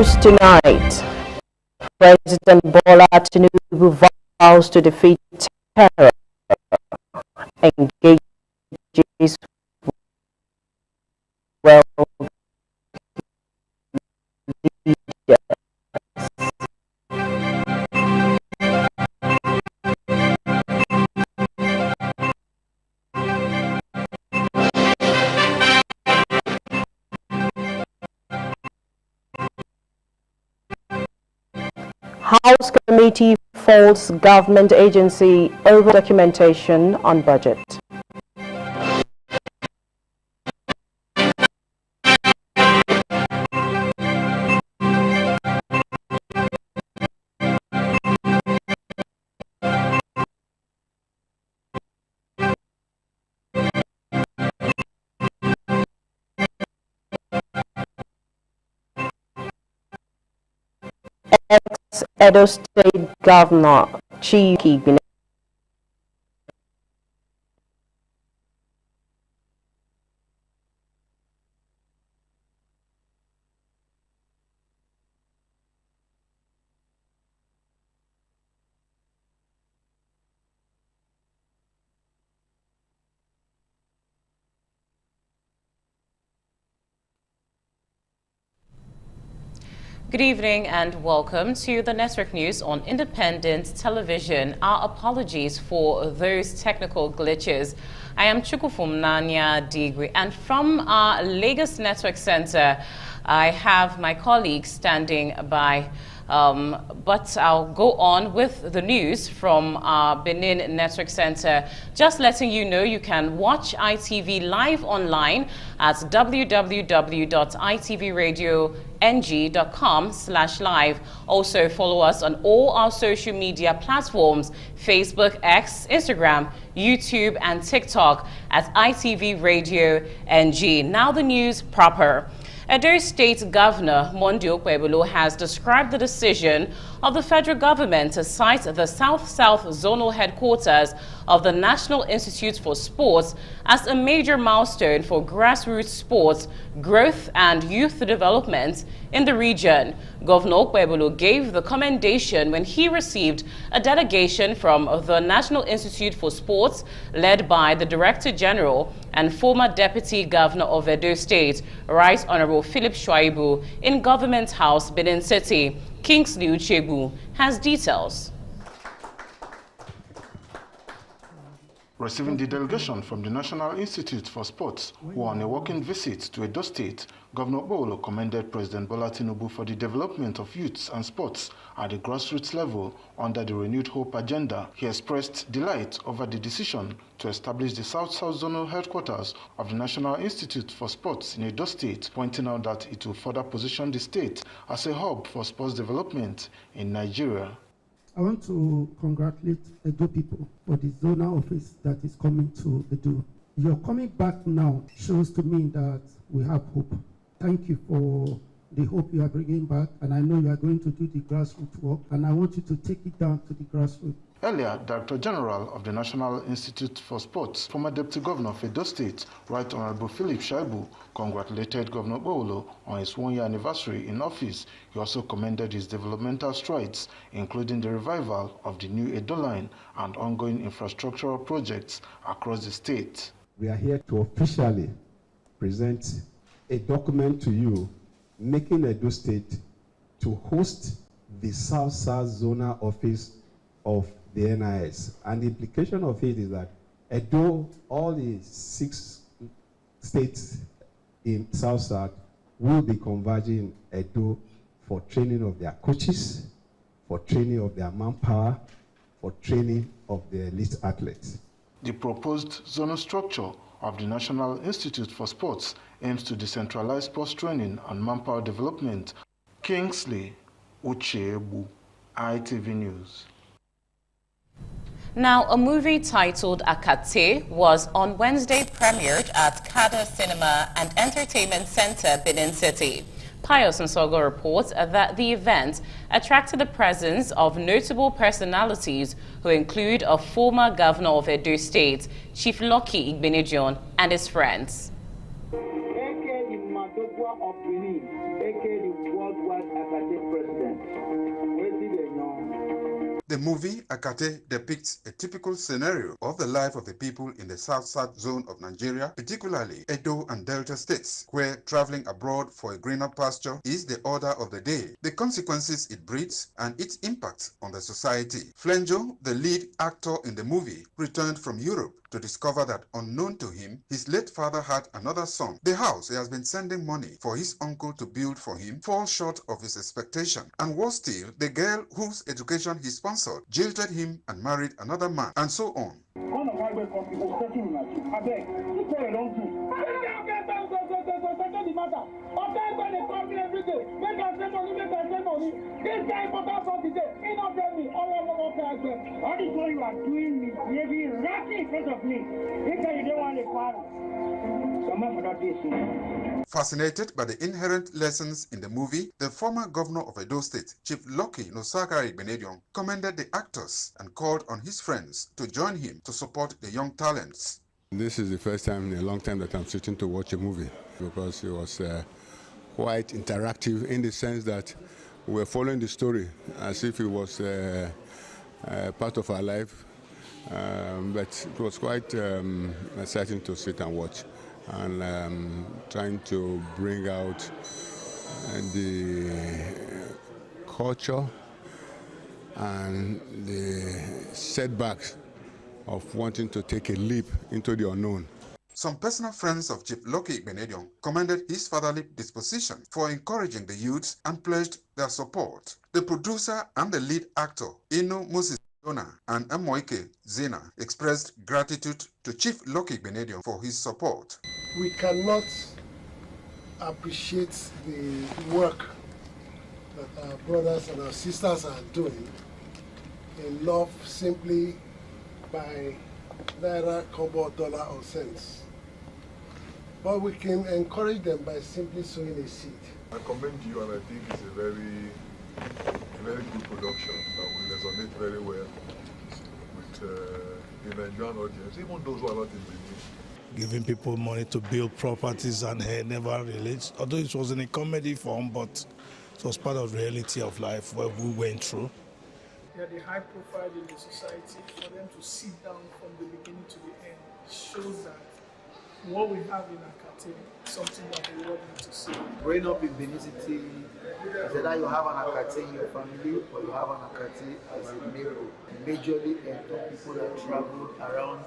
tonight. President Bola Tinubu vows to defeat terror, engages well leaders. House Committee faults government agency over documentation on budget. Edo State Governor Chike Igbeneghu Good evening and welcome to the Network News on Independent Television. Our apologies for those technical glitches. I am Chukufum Nanya Digwe, and from our Lagos Network Center, I have my colleagues standing by. But I'll go on with the news from our Benin Network Center. Just letting you know you can watch ITV live online at www.itvradio.ng.com/live. Also follow us on all our social media platforms: Facebook, X, Instagram, YouTube, and TikTok at ITV Radio NG. Now the news proper. Edo State Governor Monday Okpebholo has described the decision of the federal government to site the South-South Zonal Headquarters of the National Institute for Sports as a major milestone for grassroots sports growth and youth development in the region. Governor Okpebholo gave the commendation when he received a delegation from the National Institute for Sports led by the Director General and former Deputy Governor of Edo State, Right Honorable Philip Shuaibu, in Government House, Benin City. Kingsley Uchebu has details. Receiving the delegation from the National Institute for Sports, who were on a working visit to Edo State, Governor Okpebholo commended President Bola Tinubu for the development of youths and sports at the grassroots level under the Renewed Hope agenda. He expressed delight over the decision to establish the South-South Zonal Headquarters of the National Institute for Sports in Edo State, pointing out that it will further position the state as a hub for sports development in Nigeria. I want to congratulate Edo people for the zonal office that is coming to Edo. Your coming back now shows to me that we have hope. Thank you for the hope you are bringing back, and I know you are going to do the grassroots work, and I want you to take it down to the grassroots. Earlier, Director General of the National Institute for Sports, former Deputy Governor of Edo State, Right Honorable Philip Shuaibu, congratulated Governor Okpebholo on his one-year anniversary in office. He also commended his developmental strides, including the revival of the new Edo Line and ongoing infrastructural projects across the state. We are here to officially present a document to you making Edo State to host the South-South Zonal Office of the NIS. And the implication of it is that Edo, all the 6 states in South-South will be converging Edo for training of their coaches, for training of their manpower, for training of the elite athletes. The proposed zonal structure of the National Institute for Sports aims to decentralize sports training and manpower development. Kingsley Uchebu, ITV News. Now, a movie titled Akate was on Wednesday premiered at Kada Cinema and Entertainment Center, Benin City. Pius Nsogo reports that the event attracted the presence of notable personalities who include a former governor of Edo State, Chief Lucky Igbeneghu, and his friends. aka the Madogwa of Benin, aka the worldwide The movie Akate depicts a typical scenario of the life of the people in the South zone of Nigeria, particularly Edo and Delta states, where traveling abroad for a greener pasture is the order of the day, the consequences it breeds, and its impact on the society. Flenjo, the lead actor in the movie, returned from Europe to discover that, unknown to him, his late father had another son. The house he has been sending money for his uncle to build for him falls short of his expectation, and worse still, the girl whose education he sponsored jilted him and married another man, and so on. Fascinated by the inherent lessons in the movie, the former governor of Edo State, Chief Lucky Nosagari Benedion, commended the actors and called on his friends to join him to support the young talents. This is the first time in a long time that I'm sitting to watch a movie, because it was quite interactive in the sense that we were following the story as if it was part of our life. But it was quite exciting to sit and watch, and trying to bring out the culture and the setbacks of wanting to take a leap into the unknown. Some personal friends of Chief Lucky Benedion commended his fatherly disposition for encouraging the youths and pledged their support. The producer and the lead actor, Inu Moses and Amoike Zena, expressed gratitude to Chief Lucky Benedion for his support. We cannot appreciate the work that our brothers and our sisters are doing in love simply by naira, kobo, dollar, or cents. But we can encourage them by simply sowing a seed. I commend you, and I think it's a very good production that will resonate very well with the Nigerian audience, even those who are not in the news. Giving people money to build properties and never relates, although it was in a comedy form, but it was part of the reality of life where we went through. They are the high profile in the society. For them to sit down from the beginning to the end shows that what we have in Akate is something that the world needs to see. Growing up in Benin City, it's either you have an Akate in your family or you have an Akate as a neighbor. Majorly people that travel around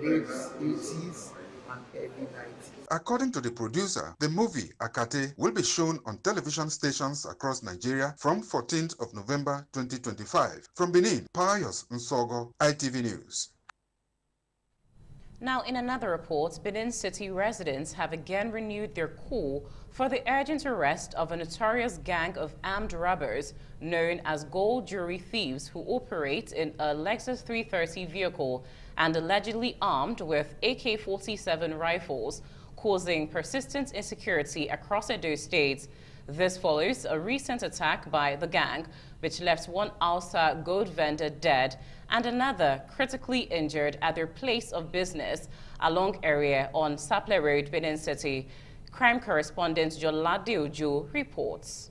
late 80s and early 90s. According to the producer, the movie Akate will be shown on television stations across Nigeria from 14th of November 2025. From Benin, Pius Nsogo, ITV News. Now, in another report, Benin City residents have again renewed their call for the urgent arrest of a notorious gang of armed robbers known as gold jewelry thieves who operate in a Lexus 330 vehicle and allegedly armed with AK-47 rifles, causing persistent insecurity across Edo State. This follows a recent attack by the gang, which left one Alsa gold vendor dead and another critically injured at their place of business along area on Saple Road, Benin City. Crime correspondent Jolade Ojo reports.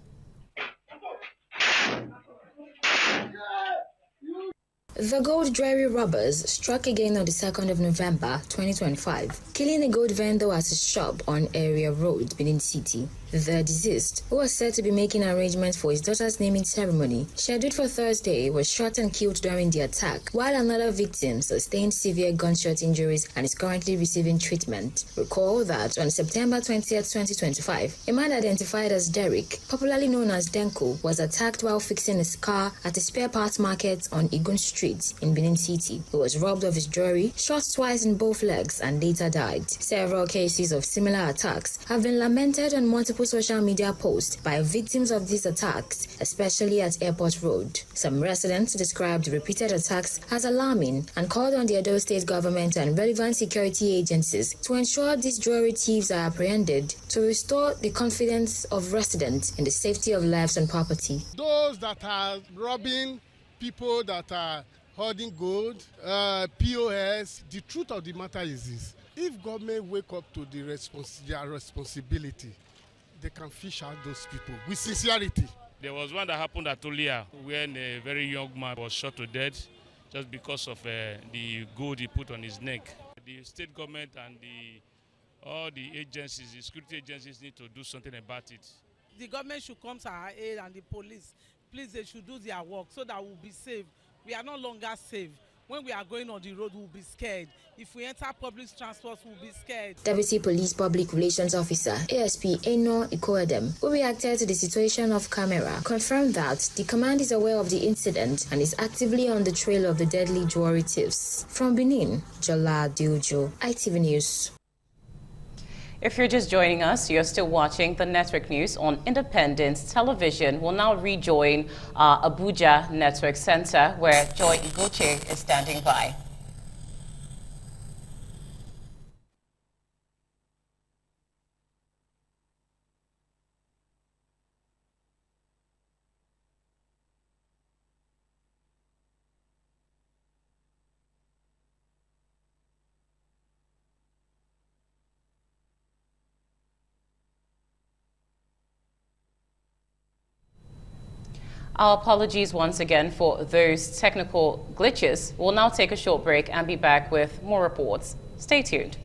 The gold jewelry robbers struck again on the 2nd of November 2025, killing a gold vendor at his shop on Area Road, Benin City. The deceased, who was said to be making arrangements for his daughter's naming ceremony, scheduled for Thursday, was shot and killed during the attack, while another victim sustained severe gunshot injuries and is currently receiving treatment. Recall that on September 20th, 2025, a man identified as Derek, popularly known as Denko, was attacked while fixing his car at a spare parts market on Igun Street in Benin City. He was robbed of his jewelry, shot twice in both legs, and later died. Several cases of similar attacks have been lamented on multiple social media posts by victims of these attacks, especially at Airport Road. Some residents described the repeated attacks as alarming and called on the Edo State government and relevant security agencies to ensure these jewelry thieves are apprehended to restore the confidence of residents in the safety of lives and property. Those that are robbing people that are hoarding gold, POS, the truth of the matter is this: if government wake up to their responsibility, they can fish out those people with sincerity. There was one that happened at Olia when a very young man was shot to death just because of the gold he put on his neck. The state government and all the agencies, the security agencies need to do something about it. The government should come to our aid and the police. Please, they should do their work so that we'll be safe. We are no longer safe. When we are going on the road, we'll be scared. If we enter public transport, we'll be scared. Deputy Police Public Relations Officer ASP Eno Ikoedem, who reacted to the situation off camera, confirmed that the command is aware of the incident and is actively on the trail of the deadly jewelry thieves. From Benin, Jola Diojo, ITV News. If you're just joining us, you're still watching the Network News on Independence Television. We'll now rejoin our Abuja Network Center, where Joy Iguche is standing by. Our apologies once again for those technical glitches. We'll now take a short break and be back with more reports. Stay tuned.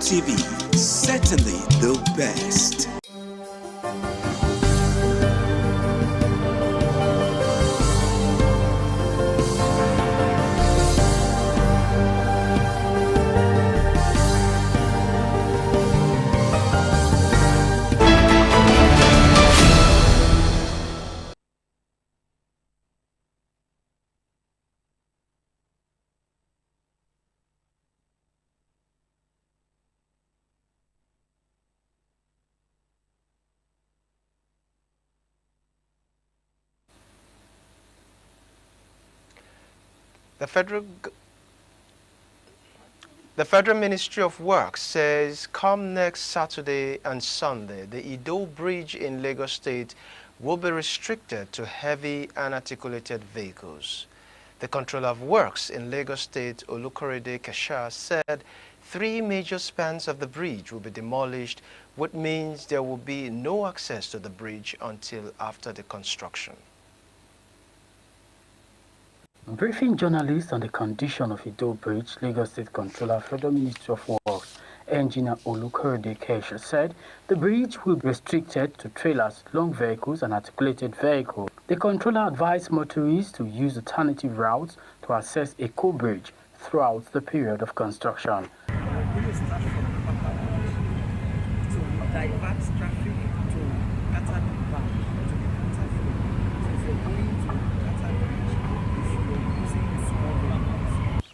ITV, certainly the best. The Federal Ministry of Works says come next Saturday and Sunday, the Ido Bridge in Lagos State will be restricted to heavy and articulated vehicles. The Controller of Works in Lagos State, Olukorede Kesha, said 3 major spans of the bridge will be demolished, which means there will be no access to the bridge until after the construction. Briefing journalists on the condition of Ido Bridge, Lagos State Controller, Federal Ministry of Works, Engineer Olukorede Kesha, said the bridge will be restricted to trailers, long vehicles and articulated vehicles. The controller advised motorists to use alternative routes to access Eko Bridge throughout the period of construction.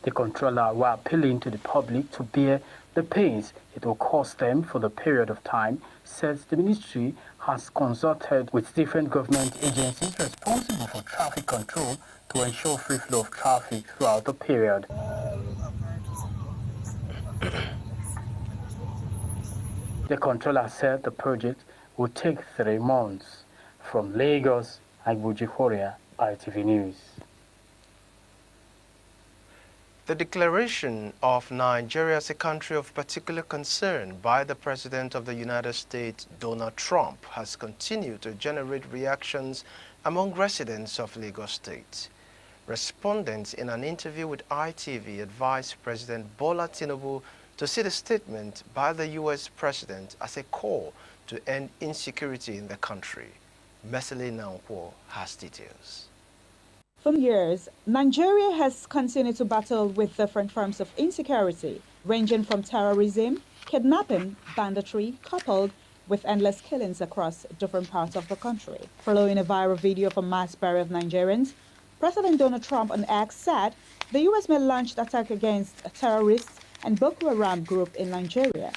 The controller, while appealing to the public to bear the pains it will cost them for the period of time, says the ministry has consulted with different government agencies responsible for traffic control to ensure free flow of traffic throughout the period. The controller said the project will take 3 months. From Lagos, Agbuji Korea, ITV News. The declaration of Nigeria as a country of particular concern by the President of the United States, Donald Trump, has continued to generate reactions among residents of Lagos State. Respondents in an interview with ITV advised President Bola Tinubu to see the statement by the U.S. President as a call to end insecurity in the country. Messelina Nkwo has details. For years, Nigeria has continued to battle with different forms of insecurity, ranging from terrorism, kidnapping, banditry, coupled with endless killings across different parts of the country. Following a viral video of a mass burial of Nigerians, President Donald Trump on X said the U.S. may launch attack against terrorists and Boko Haram group in Nigeria,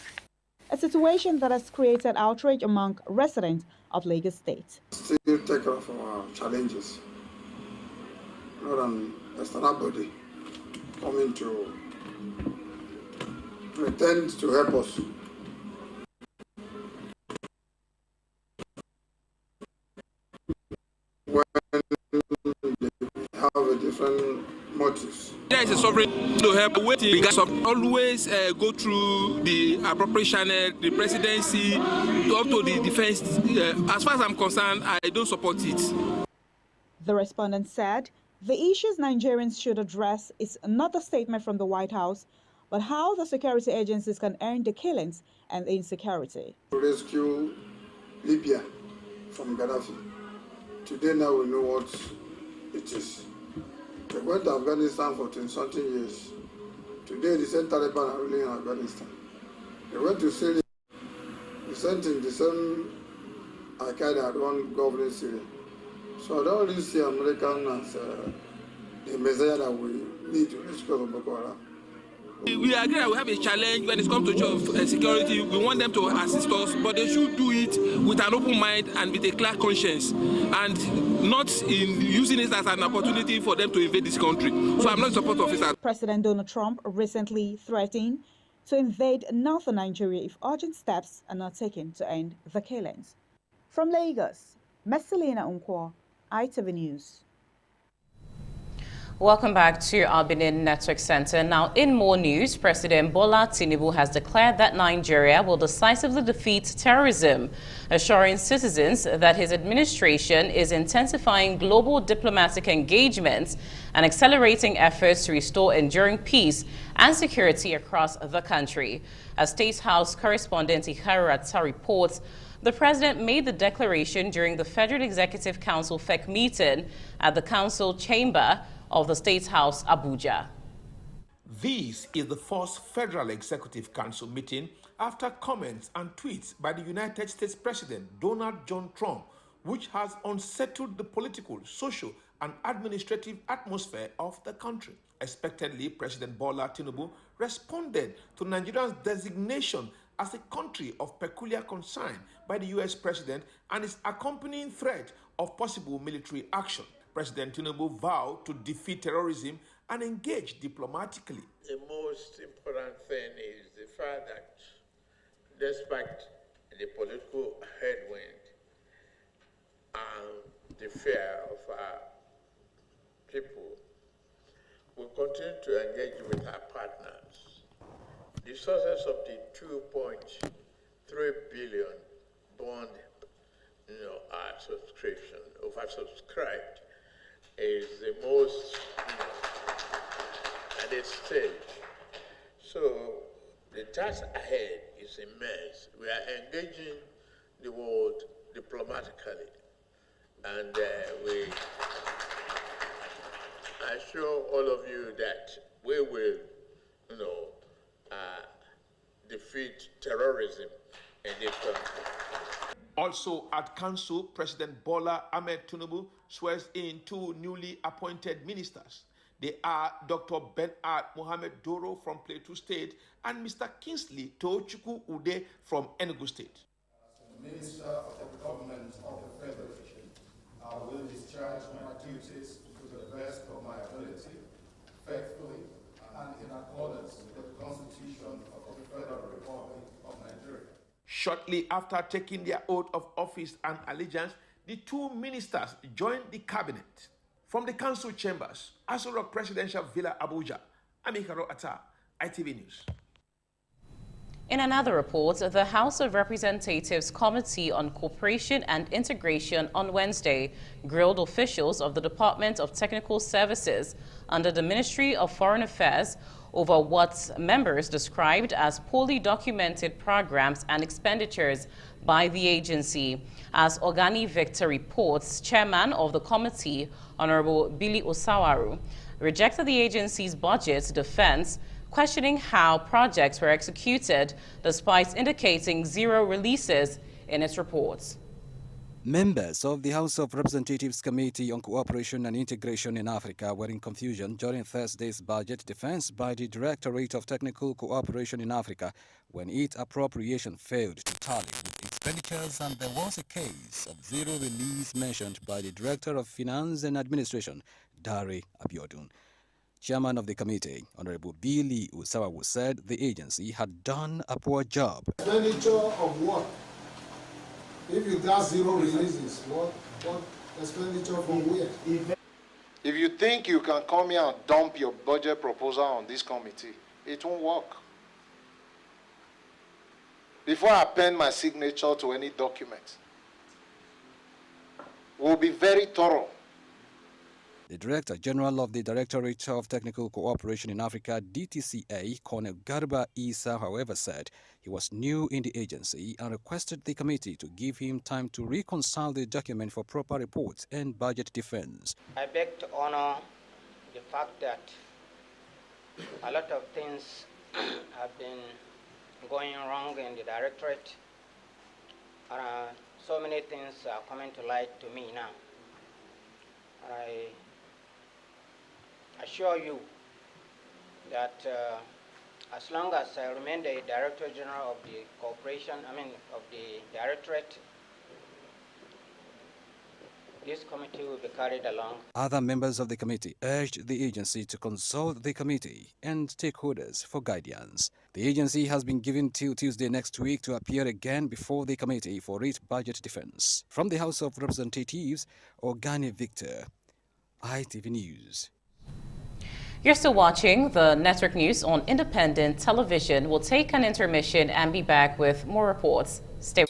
a situation that has created outrage among residents of Lagos State. Still take off our challenges. Not an external body coming to pretend to help us. When they have a different motives. There is a sovereign to help waiting. Always go through the appropriation, the presidency, up to the defense. As far as I'm concerned, I don't support it. The respondent said the issues Nigerians should address is not a statement from the White House, but how the security agencies can end the killings and insecurity. To rescue Libya from Gaddafi. Today now we know what it is. They went to Afghanistan for 20-something years. Today the same Taliban are ruling in Afghanistan. They went to Syria. The same thing, the same Al-Qaeda had one governing Syria. So I don't really see American as the messiah that we need to rescue from Boko Haram. We agree that we have a challenge when it comes to security. We want them to assist us, but they should do it with an open mind and with a clear conscience, and not in using it as an opportunity for them to invade this country. So I'm not in support of it. President Donald Trump recently threatened to invade northern Nigeria if urgent steps are not taken to end the killings. From Lagos, Messelina Nkwo, ITV News. Welcome back to our Benin Network Center. Now, in more news, President Bola Tinubu has declared that Nigeria will decisively defeat terrorism, assuring citizens that his administration is intensifying global diplomatic engagements and accelerating efforts to restore enduring peace and security across the country. As State House correspondent Iharu Atta reports, the president made the declaration during the Federal Executive Council FEC meeting at the Council Chamber of the State House, Abuja. This is the first Federal Executive Council meeting after comments and tweets by the United States President Donald John Trump, which has unsettled the political, social, and administrative atmosphere of the country. Expectedly, President Bola Tinubu responded to Nigeria's designation as a country of peculiar concern by the U.S. President and its accompanying threat of possible military action. President Tinubu vowed to defeat terrorism and engage diplomatically. The most important thing is the fact that despite the political headwind and the fear of our people, we continue to engage with our partners. The success of the 2.3 billion bond subscription, oversubscribed, is the most at this stage. So the task ahead is immense. We are engaging the world diplomatically, and we assure all of you that we will, defeat terrorism in this country. Also at Council, President Bola Ahmed Tinubu swears in two newly appointed ministers. They are Dr. Bernard Mohamed Doro from Plateau State and Mr. Kingsley Tochukwu Ude from Enugu State. As the Minister of the Government of the Federation, I will discharge my duties to the best of my ability, faithfully, and in accordance with the Constitution of the Federal Republic of Nigeria. Shortly after taking their oath of office and allegiance, the two ministers joined the cabinet. From the council chambers, Aso Rock Presidential Villa, Abuja, I'm Iharu Atta, ITV News. In another report, the House of Representatives Committee on Cooperation and Integration on Wednesday grilled officials of the Department of Technical Services under the Ministry of Foreign Affairs over what members described as poorly documented programs and expenditures by the agency. As Ogani Victor reports, chairman of the committee, Honorable Billy Osawaru, rejected the agency's budget defense, questioning how projects were executed despite indicating zero releases in its reports. Members of the House of Representatives Committee on Cooperation and Integration in Africa were in confusion during Thursday's budget defense by the Directorate of Technical Cooperation in Africa when its appropriation failed to tally with expenditures, and there was a case of zero release mentioned by the Director of Finance and Administration, Dare Abiodun. Chairman of the committee, Honorable Billy Osawaru, said the agency had done a poor job. Expenditure of what? If you got zero releases, what expenditure from where? If you think you can come here and dump your budget proposal on this committee, it won't work. Before I pen my signature to any document, we'll be very thorough. The Director General of the Directorate of Technical Cooperation in Africa, DTCA, Colonel Garba Issa, however, said he was new in the agency and requested the committee to give him time to reconcile the document for proper reports and budget defense. I beg to honor the fact that a lot of things have been going wrong in the Directorate. So many things are coming to light to me now. I assure you that as long as I remain the Director General of the of the Directorate, this committee will be carried along. Other members of the committee urged the agency to consult the committee and stakeholders for guidance. The agency has been given till Tuesday next week to appear again before the committee for its budget defense. From the House of Representatives, Ogani Victor, ITV News. You're still watching the Network News on Independent Television. We'll take an intermission and be back with more reports. Stay.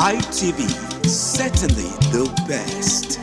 ITV, certainly the best.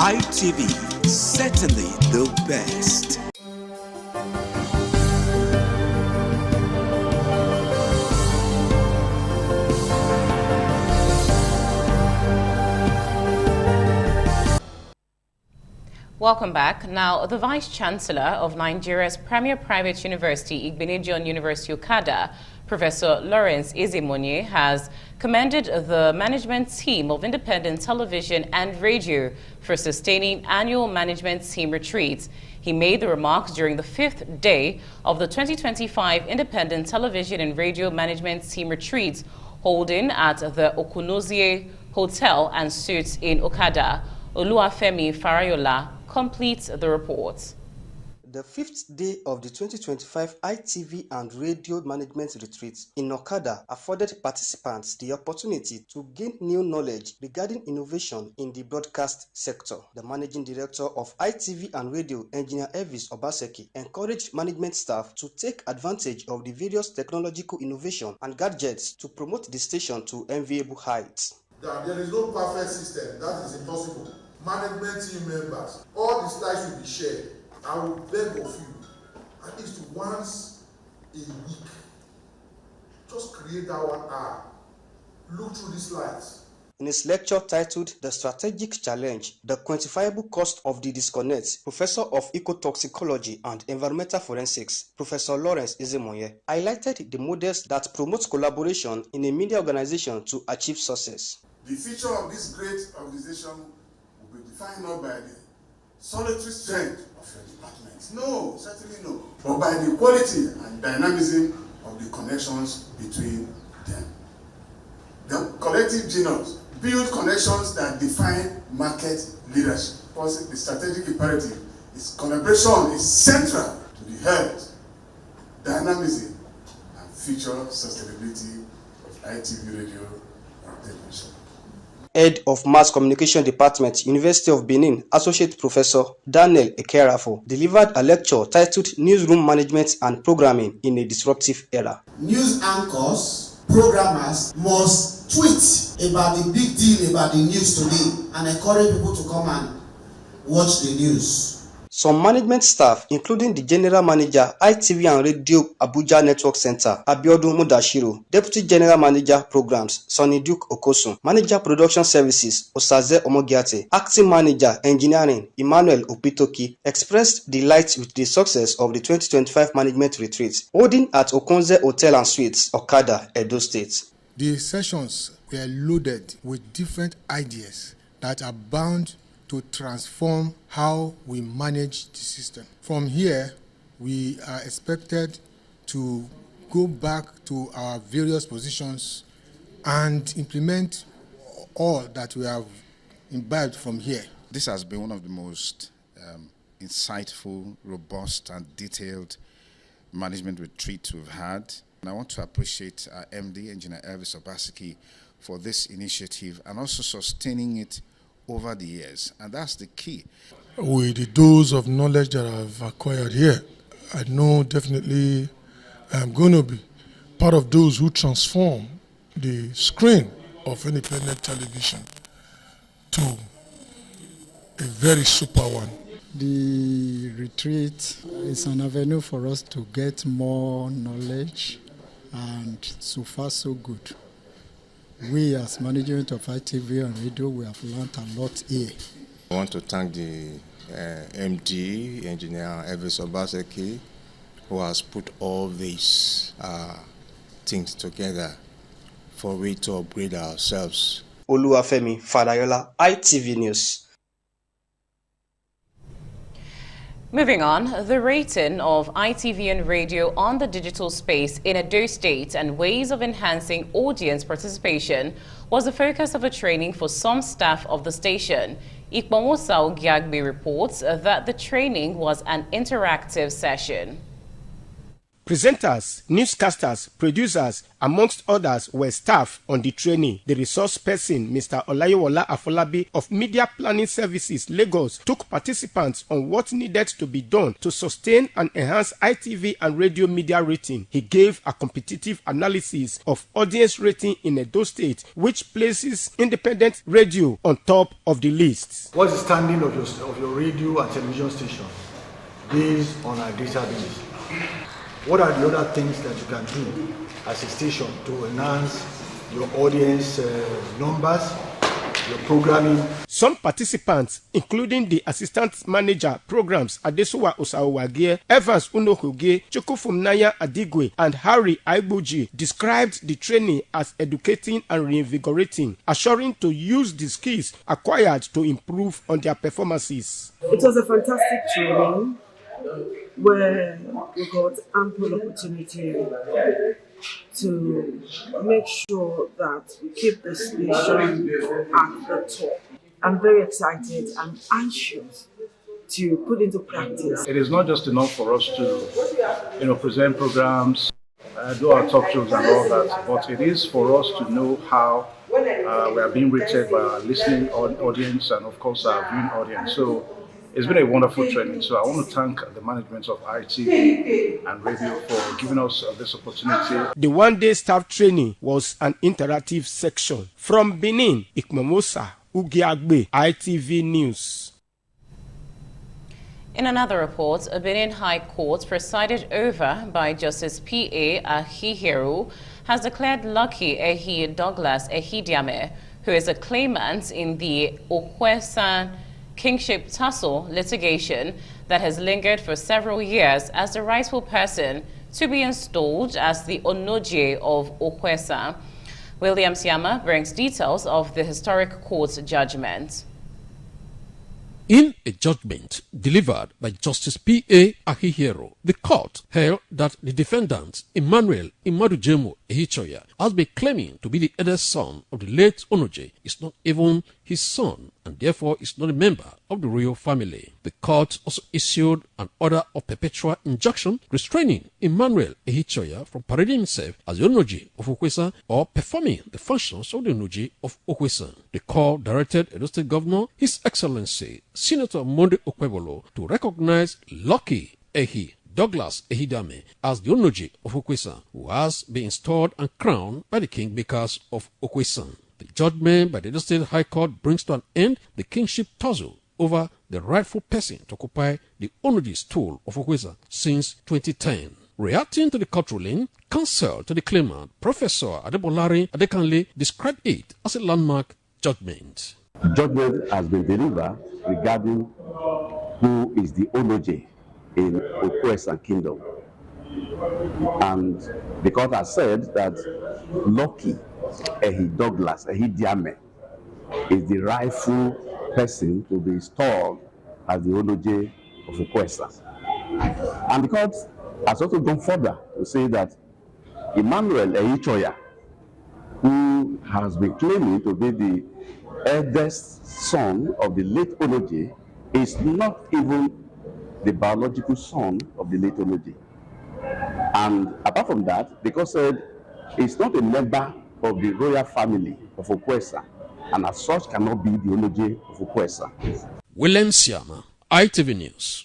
ITV, certainly the best. Welcome back. Now, the Vice-Chancellor of Nigeria's premier private university, Igbinedion University Okada, Professor Lawrence Ezemonye, has commended the management team of independent television and radio for sustaining annual management team retreats. He made the remarks during the 5th day of the 2025 Independent Television and Radio Management Team retreats holding at the Okunozie Hotel and Suites in Okada. Oluwafemi Farayola completes the report. The 5th day of the 2025 ITV and Radio Management Retreat in Okada afforded participants the opportunity to gain new knowledge regarding innovation in the broadcast sector. The Managing Director of ITV and Radio, Engineer Elvis Obaseki, encouraged management staff to take advantage of the various technological innovation and gadgets to promote the station to enviable heights. There is no perfect system. That is impossible. Management team members, all the slides will be shared. I will beg of you, at least once a week, just create that 1 hour. Look through the slides. In his lecture titled The Strategic Challenge, The Quantifiable Cost of the Disconnect, Professor of Ecotoxicology and Environmental Forensics, Professor Lawrence Ezemonye, highlighted the models that promote collaboration in a media organization to achieve success. The future of this great organization will be defined not by the solitary strength of your department. No, certainly no. But by the quality and dynamism of the connections between them. The collective genius build connections that define market leadership. Because the strategic imperative is collaboration is central to the health, dynamism, and future sustainability of ITV radio and television. Head of Mass Communication Department, University of Benin, Associate Professor Daniel Ekerafo, delivered a lecture titled Newsroom Management and Programming in a Disruptive Era. News anchors, programmers must tweet about the big deal about the news today and encourage people to come and watch the news. Some management staff, including the General Manager, ITV and Radio Abuja Network Center, Abiodun Mudashiru, Deputy General Manager Programs, Sonny Duke Okosun, Manager Production Services, Osaze Omogiate, Acting Manager Engineering, Emmanuel Opitoki, expressed delight with the success of the 2025 Management Retreat, holding at Okonze Hotel and Suites, Okada, Edo State. The sessions were loaded with different ideas that are bound to transform how we manage the system. From here, we are expected to go back to our various positions and implement all that we have imbibed from here. This has been one of the most insightful, robust, and detailed management retreats we've had. And I want to appreciate our MD, Engineer Elvis Obaseki, for this initiative and also sustaining it over the years, and that's the key. With the dose of knowledge that I've acquired here, I know definitely I'm going to be part of those who transform the screen of independent television to a very super one. The retreat is an avenue for us to get more knowledge, and so far so good. We as management of ITV and radio, we have learned a lot here. I want to thank the MD, Engineer Elvis Obaseki, who has put all these things together for we to upgrade ourselves. Oluwafemi Farayola, ITV News. Moving on, the rating of ITV and radio on the digital space in Edo State and ways of enhancing audience participation was the focus of a training for some staff of the station. Ikponwosa Ogiagbe reports that the training was an interactive session. Presenters, newscasters, producers, amongst others, were staff on the training. The resource person, Mr. Olayiwola Afolabi of Media Planning Services, Lagos, took participants on what needed to be done to sustain and enhance ITV and radio media rating. He gave a competitive analysis of audience rating in Edo State, which places independent radio on top of the list. What's the standing of your radio and television station based on our database? What are the other things that you can do as a station to enhance your audience numbers, your programming? Some participants, including the Assistant Manager Programs Adesuwa Osaowagie, Evans Unohuge, Chukufumnaya Adigwe, and Harry Aibuji, described the training as educating and reinvigorating, assuring to use the skills acquired to improve on their performances. It was a fantastic training where we got ample opportunity to make sure that we keep the station at the top. I'm very excited and anxious to put into practice. It is not just enough for us to, present programs, do our talk shows and all that, but it is for us to know how we are being rated by our listening audience and, of course, our viewing audience. So it's been a wonderful training. So I want to thank the management of ITV and radio for giving us this opportunity. The one-day staff training was an interactive section. From Benin, Ikmemosa Ugiagbe, ITV News. In another report, a Benin High Court presided over by Justice P.A. Ahiheru has declared Lucky Ehi Douglas Ehidiame, who is a claimant in the Okwesan kingship tussle litigation that has lingered for several years, as the rightful person to be installed as the Onoje of Okwesa. William Siama brings details of the historic court's judgment. In a judgment delivered by Justice P.A. Ahiheru, the court held that the defendant, Emmanuel Imadujemo Ehichoya, has been claiming to be the eldest son of the late Onoje, is not even his son and therefore is not a member of the royal family. The court also issued an order of perpetual injunction restraining Emmanuel Ehichoya from parading himself as the Onoje of Okwesa or performing the functions of the Onoje of Okwesa. The court directed Edo State Governor, His Excellency Senator Monday Okwebolo, to recognize Lucky Ehi Douglas Ehidame as the Onoje of Okwesa, who has been installed and crowned by the kingmakers of Okwesa. The judgment by the Edo State High Court brings to an end the kingship tussle over the rightful person to occupy the Onoje stool of Okwesa since 2010. Reacting to the court ruling, counsel to the claimant, Professor Adebolari Adekanle, described it as a landmark judgment. Judgment has been delivered regarding who is the Onoje in Okwesa Kingdom. And the court has said that Lucky Ehi Douglas Ehidiame is the rightful person to be installed as the Onoje of Okwesa. And the court has also gone further to say that Emmanuel Ehichoya, who has been claiming to be the eldest son of the late Onoje, is not even the biological son of the late Onoje. And apart from that, the court said he's not a member of the royal family of Okwesa, and as such cannot be the Onoje of Okwesa. William Siama, ITV News.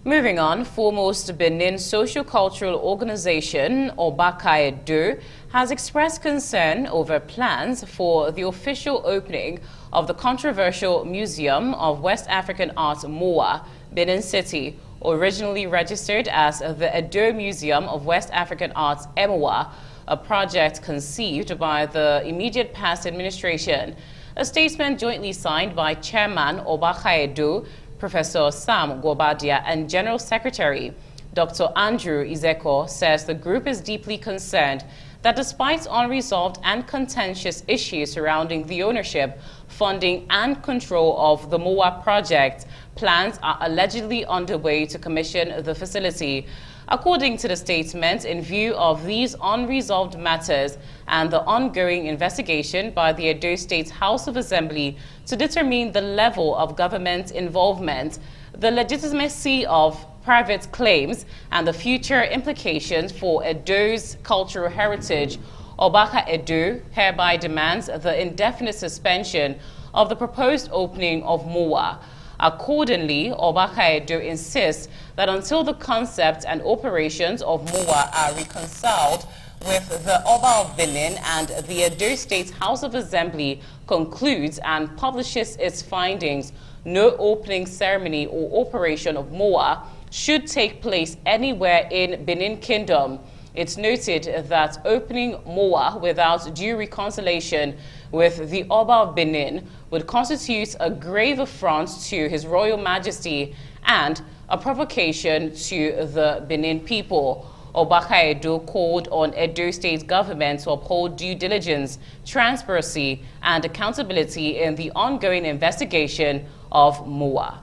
Moving on, foremost Benin socio-cultural organization, Obaka Edo, has expressed concern over plans for the official opening of the controversial Museum of West African Art, MOA, Benin City, originally registered as the Edo Museum of West African Art, EMOA, a project conceived by the immediate past administration. A statement jointly signed by Chairman Obaka Edo, Professor Sam Gobadia, and General Secretary Dr. Andrew Izeko says the group is deeply concerned that despite unresolved and contentious issues surrounding the ownership, funding, and control of the MOA project, plans are allegedly underway to commission the facility. According to the statement, in view of these unresolved matters and the ongoing investigation by the Edo State House of Assembly to determine the level of government involvement, the legitimacy of private claims, and the future implications for Edo's cultural heritage, Obaka Edo hereby demands the indefinite suspension of the proposed opening of MOA. Accordingly, Obaka Edo insists that until the concept and operations of MOA are reconciled with the Oba of Benin and the Edo State House of Assembly concludes and publishes its findings, no opening ceremony or operation of MOA should take place anywhere in Benin Kingdom. It's noted that opening MOA without due reconciliation with the Oba of Benin would constitute a grave affront to His Royal Majesty and a provocation to the Benin people. Obaka Edo called on Edo State government to uphold due diligence, transparency, and accountability in the ongoing investigation of MOA.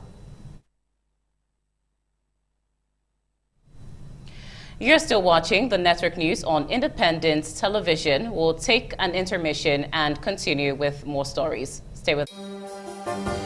You're still watching the Network News on Independent Television. We'll take an intermission and continue with more stories. Stay with us.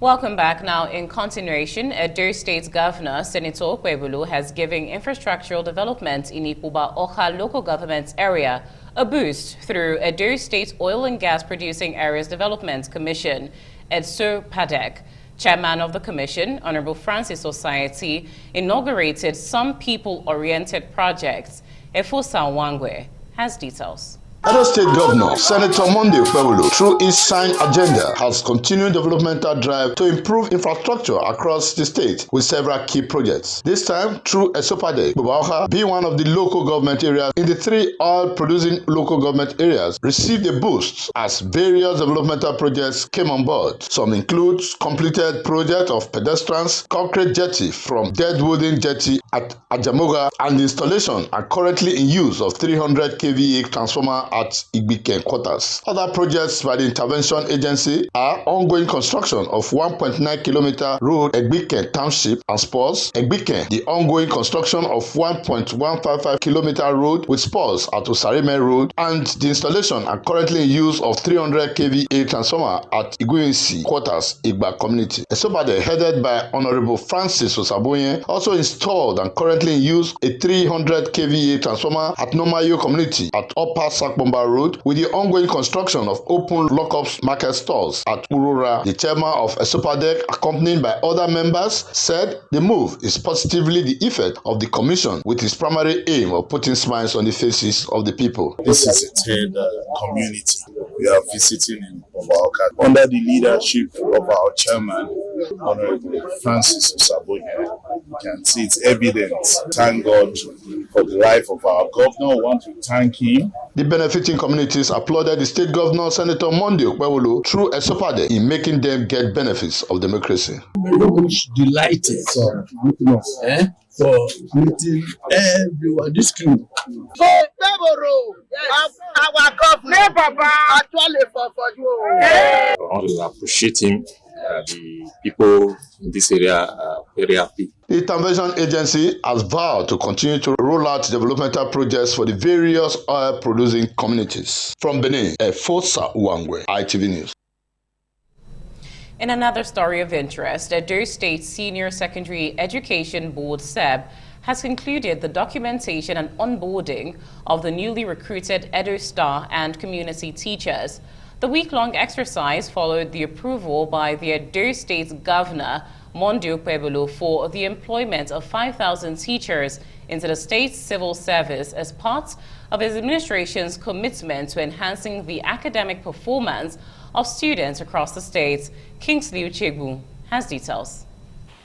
Welcome back. Now, in continuation, Edo State Governor Senator Okpebholo has given infrastructural development in Ipuba Oka local government area a boost through Edo State Oil and Gas Producing Areas Development Commission. Edso Padek, chairman of the commission, Honorable Francis Society, inaugurated some people-oriented projects. Efosa Wangwe has details. Edo State Governor Senator Monday Okpebholo, through his signed agenda, has continued developmental drive to improve infrastructure across the state with several key projects. This time, through Esopade, Ipuba being one of the local government areas in the three oil-producing local government areas, received a boost as various developmental projects came on board. Some include completed project of pedestrians, concrete jetty from dead wooden jetty at Ajamoga, and the installation are currently in use of 300 kVA transformer at Igbiken quarters. Other projects by the intervention agency are ongoing construction of 1.9 kilometer road Igbiken Township and spurs, Igbiken, the ongoing construction of 1.155 kilometer road with spurs at Osarime Road, and the installation are currently in use of 300 kVA transformer at Igwinsi quarters, Igba community. Esobade, headed by Honorable Francis Osaboye, also installed and currently in use a 300 kVA transformer at Nomayo community at Upper Sakpo Bomba Road with the ongoing construction of open lockups market stores at Urora. The chairman of Esopadec, accompanied by other members, said the move is positively the effect of the commission with its primary aim of putting smiles on the faces of the people. This is a third community we are visiting in Obaoka under the leadership of our chairman, Honorable Francis Osaboye. You can see it's evident. Thank God for the life of our governor. We want to thank him. The benefiting communities applauded the state governor, Senator Monday Okpebholo, through Esopadec in making them get benefits of democracy. Delighted for meeting everyone. This kingdom. Our government, actually for you. I want to appreciate him. The people in this area are very happy. The Intervention Agency has vowed to continue to roll out developmental projects for the various oil-producing communities. From Benin, Efosa Uwangwe, ITV News. In another story of interest, Edo State Senior Secondary Education Board, SEB, has concluded the documentation and onboarding of the newly recruited Edo Star and community teachers. The week-long exercise followed the approval by the Edo State Governor, Monday Okpebholo, for the employment of 5,000 teachers into the state's civil service as part of his administration's commitment to enhancing the academic performance of students across the state. Kingsley Uchegbu has details.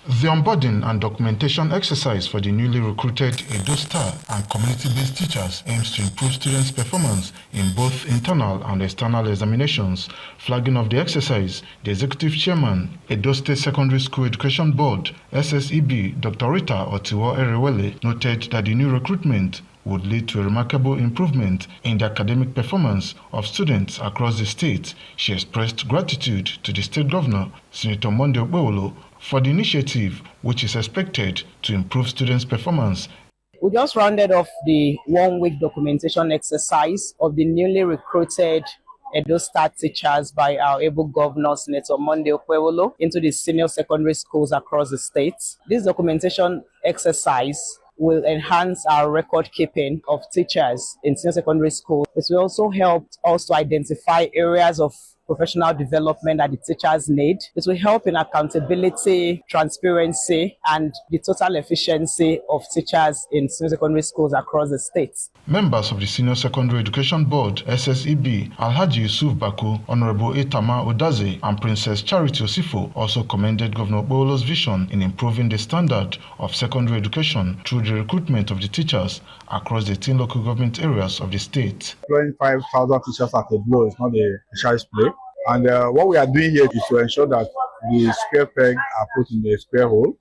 The onboarding and documentation exercise for the newly recruited Edo Star and community-based teachers aims to improve students' performance in both internal and external examinations. Flagging off the exercise, the Executive Chairman, Edo State Secondary School Education Board, SSEB, Dr. Rita Otiwo Erewele, noted that the new recruitment would lead to a remarkable improvement in the academic performance of students across the state. She expressed gratitude to the state governor, Senator Monday Okpebholo, for the initiative, which is expected to improve students' performance. We just rounded off the one-week documentation exercise of the newly recruited Edo Star teachers by our able governor, Senator Monday Okpebholo, into the senior secondary schools across the state. This documentation exercise will enhance our record keeping of teachers in senior secondary schools. It will also help us to identify areas of professional development that the teachers need. It will help in accountability, transparency, and the total efficiency of teachers in senior secondary schools across the state. Members of the Senior Secondary Education Board, SSEB, Alhaji Yusuf Baku, Honorable Etama Odaze, and Princess Charity Osifo also commended Governor Okpebholo's vision in improving the standard of secondary education through the recruitment of the teachers across the 10 local government areas of the state. 25,000 teachers at a blow is not a child's play. And what we are doing here is to ensure that the square peg are put in the square hole.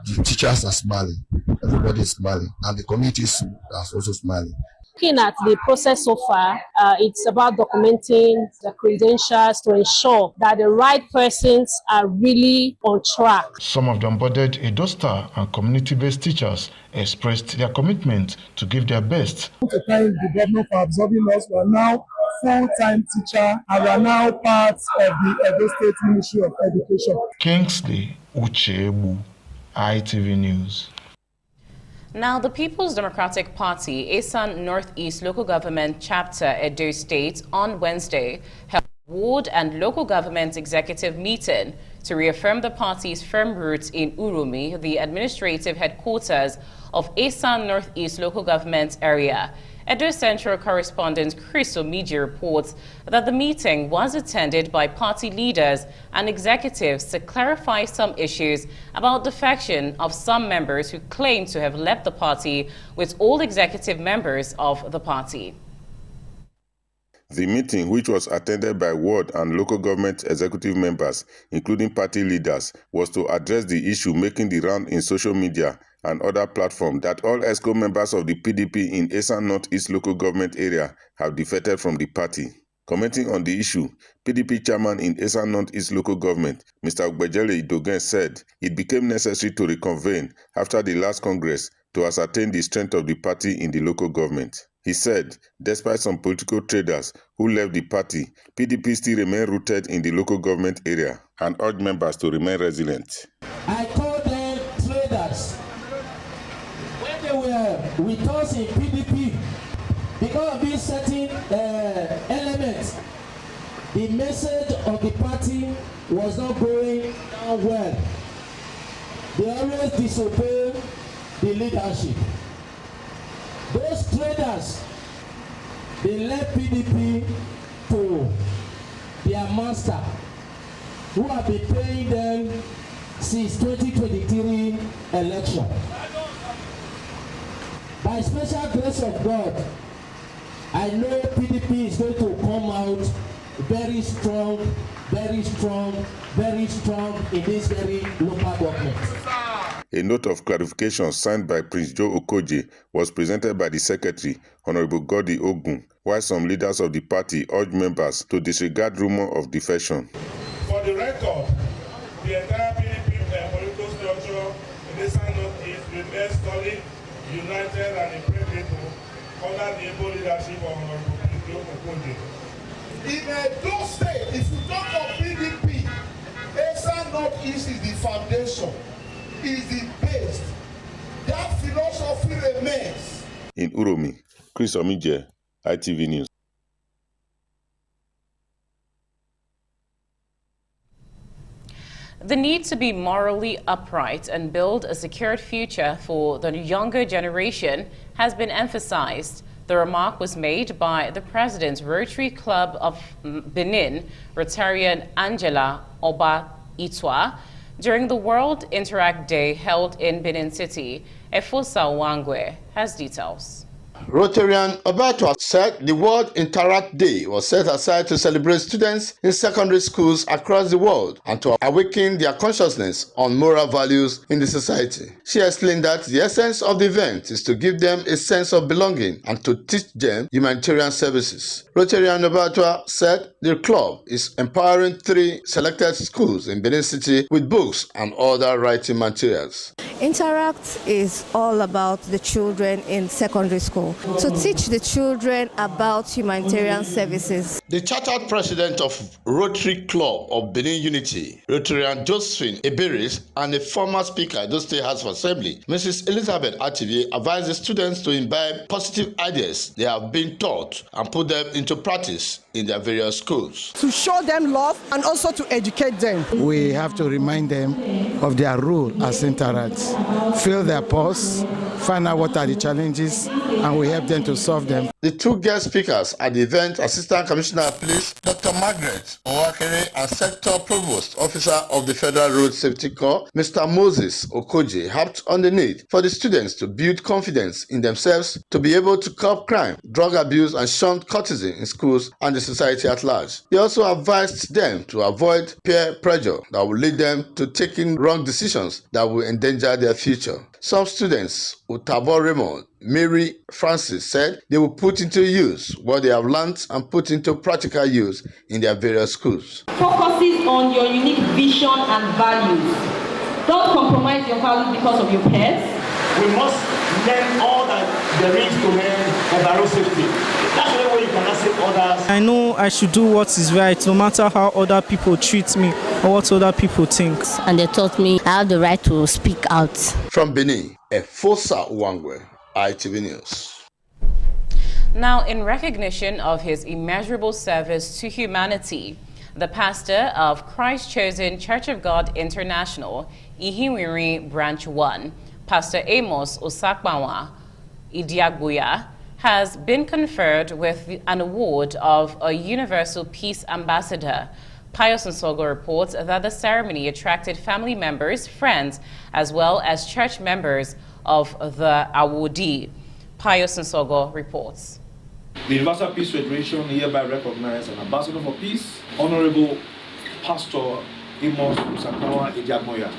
The teachers are smiling, everybody is smiling, and the community is also smiling. Looking at the process so far, it's about documenting the credentials to ensure that the right persons are really on track. Some of the onboarded Edo Star and community-based teachers expressed their commitment to give their best. I want to thank the governor for absorbing us. We are now full-time teacher and we are now part of the Edo State Ministry of Education. Kingsley Uchegbu, ITV News. Now, the People's Democratic Party, Esan Northeast Local Government Chapter, Edo State, on Wednesday, held a ward and local government executive meeting to reaffirm the party's firm roots in Urumi, the administrative headquarters of Esan Northeast Local Government Area. Edo Central correspondent Chris Omiji reports that the meeting was attended by party leaders and executives to clarify some issues about defection of some members who claim to have left the party, with all executive members of the party. The meeting, which was attended by ward and local government executive members, including party leaders, was to address the issue making the round in social media and other platforms that all ESCO members of the PDP in Esan Northeast Local Government Area have defected from the party. Commenting on the issue, PDP chairman in Esan Northeast Local Government, Mr. Ogbejele Idogen, said it became necessary to reconvene after the last Congress to ascertain the strength of the party in the local government. He said, despite some political traders who left the party, PDP still remain rooted in the local government area and urged members to remain resilient. I call them traders. When they were with us in PDP, because of this certain the message of the party was not going down well. They always disobey the leadership. Those traders, they left PDP to their master, who have been paying them since 2023 election. By special grace of God, I know PDP is going to come out very strong, very strong, very strong in this very local government. A note of clarification signed by Prince Joe Okoje was presented by the Secretary, Honorable Godi Ogun, while some leaders of the party urged members to disregard rumor of defection. For the record, the entire PDP political structure in the South-East remains solid, united and impregnable under the able leadership of Honorable Prince Joe Okoje. In Edo State, if you talk of PDP, ESA Northeast is the foundation, is the base. That philosophy remains. In Uromi, Chris Omije, ITV News. The need to be morally upright and build a secured future for the younger generation has been emphasized. The remark was made by the President's Rotary Club of Benin, Rotarian Angela Oba Itwa, during the World Interact Day held in Benin City. Efosa Wangwe has details. Rotarian Obatwa said the World Interact Day was set aside to celebrate students in secondary schools across the world and to awaken their consciousness on moral values in the society. She explained that the essence of the event is to give them a sense of belonging and to teach them humanitarian services. Rotarian Obatwa said the club is empowering 3 selected schools in Benin City with books and other writing materials. Interact is all about the children in secondary school, to teach the children about humanitarian services. The chartered president of Rotary Club of Benin Unity, Rotarian Josephine Eberis, and a former speaker at the State House of Assembly, Mrs. Elizabeth Ativi, advised the students to imbibe positive ideas they have been taught and put them into practice in their various schools. To show them love and also to educate them. We have to remind them of their role as Interacts. Feel their pulse, find out what are the challenges, and we help them to solve them. The 2 guest speakers at the event, Assistant Commissioner of Police, Dr. Margaret Owakere, and Sector Provost Officer of the Federal Road Safety Corps, Mr. Moses Okoje, harped on the need for the students to build confidence in themselves to be able to curb crime, drug abuse, and shun courtesy in schools and the society at large. They also advised them to avoid peer pressure that will lead them to taking wrong decisions that will endanger their future. Some students, Utabo Raymond, Mary Francis, said they will put into use what they have learned and put into practical use in their various schools. Focuses on your unique vision and values. Don't compromise your values because of your peers. We must learn all that there is to learn about road safety. That's the way you cannot save others. I know I should do what is right, no matter how other people treat me or what other people think. And they taught me I have the right to speak out. From Benin, Efosa Wangwe, ITV News. Now, in recognition of his immeasurable service to humanity, the pastor of Christ Chosen Church of God International, Ihiwiri Branch 1, Pastor Amos Osakbawa Idiagbuya, has been conferred with an award of a Universal Peace Ambassador. Pius Nsogo reports that the ceremony attracted family members, friends, as well as church members of the awardee. Pius Nsogo reports. The Universal Peace Federation hereby recognizes an ambassador for peace, Honorable Pastor Amos Osakbawa Idiagbuya.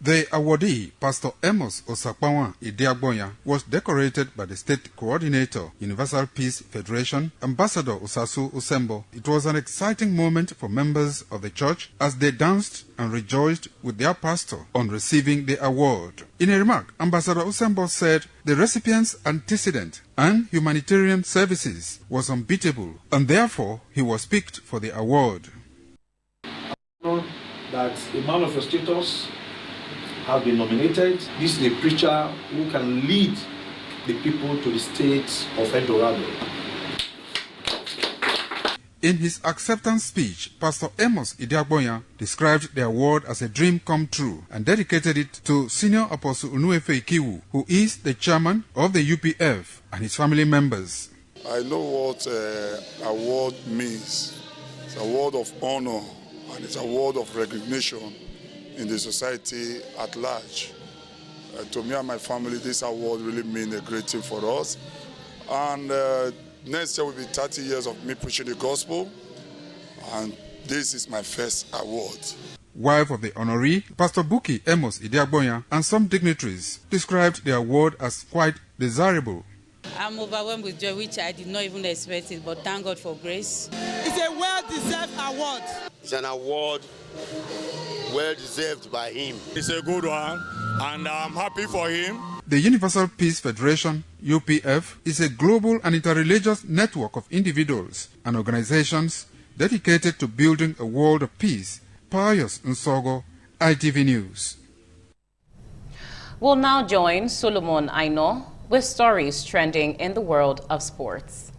The awardee, Pastor Amos Osakbawa Idiagbuya, was decorated by the State Coordinator, Universal Peace Federation, Ambassador Osasu Usembo. It was an exciting moment for members of the church as they danced and rejoiced with their pastor on receiving the award. In a remark, Ambassador Usembo said the recipient's antecedent and humanitarian services was unbeatable, and therefore he was picked for the award. That a man of your status have been nominated. This is a preacher who can lead the people to the state of Eldorado. In his acceptance speech, Pastor Amos Idiagbonya described the award as a dream come true and dedicated it to Senior Apostle Unuefe Ikiwu, who is the chairman of the UPF, and his family members. I know what award means. It's a word of honor and it's a word of recognition in the society at large. To me and my family, this award really means a great thing for us. And next year will be 30 years of me preaching the gospel, and this is my first award. Wife of the honoree, Pastor Buki Amos Idiagbonya, and some dignitaries described the award as quite desirable. I'm overwhelmed with joy, which I did not even expect it, but thank God for grace. It's a well-deserved award. It's an award well-deserved by him. It's a good one, and I'm happy for him. The Universal Peace Federation, UPF, is a global and interreligious network of individuals and organizations dedicated to building a world of peace. Pius Nsogo, ITV News. We'll now join Solomon Aino with stories trending in the world of sports.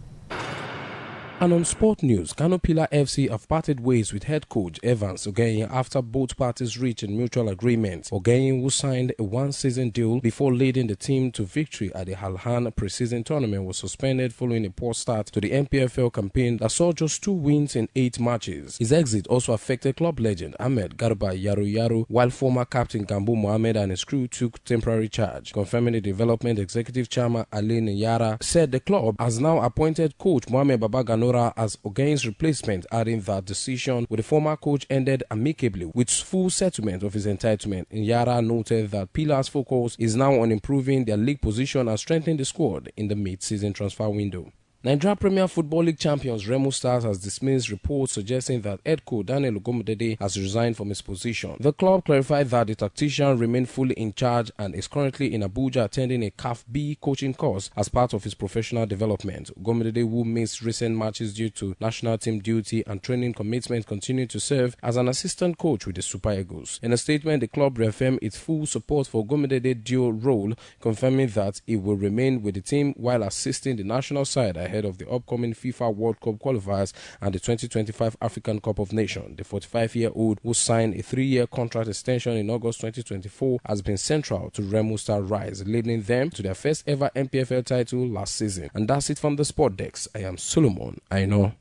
And on sport news, Kano Pillar FC have parted ways with head coach Evans Ogenye after both parties reached a mutual agreement. Ogenye, who signed a one-season deal before leading the team to victory at the Halhan pre-season tournament, was suspended following a poor start to the MPFL campaign that saw just 2 wins in 8 matches. His exit also affected club legend Ahmed Garba Yaru, while former captain Gambo Mohamed and his crew took temporary charge. Confirming the development, executive chairman Aline Yara said the club has now appointed coach Mohamed Babagano as Ogenye's replacement, adding that decision with the former coach ended amicably with full settlement of his entitlement. Yara noted that Pillar's focus is now on improving their league position and strengthening the squad in the mid-season transfer window. Nigeria Premier Football League champions Remo Stars has dismissed reports suggesting that head coach Daniel Ogumudede has resigned from his position. The club clarified that the tactician remained fully in charge and is currently in Abuja attending a CAF B coaching course as part of his professional development. Ogumudede, who missed recent matches due to national team duty and training commitment, continued to serve as an assistant coach with the Super Eagles. In a statement, the club reaffirmed its full support for Ogumudede's dual role, confirming that he will remain with the team while assisting the national side ahead of the upcoming FIFA World Cup qualifiers and the 2025 African Cup of Nations. The 45-year-old, who signed a 3-year contract extension in August 2024, has been central to Remo Star rise, leading them to their first ever MPFL title last season. And that's it from the Sport Desk. I am Solomon Aino.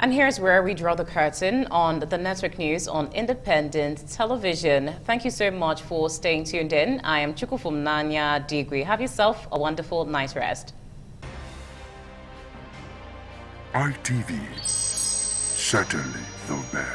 And here's where we draw the curtain on the network news on independent television. Thank you so much for staying tuned in. I am Chukufumnanya Digwe. Have yourself a wonderful night rest. ITV, certainly the best.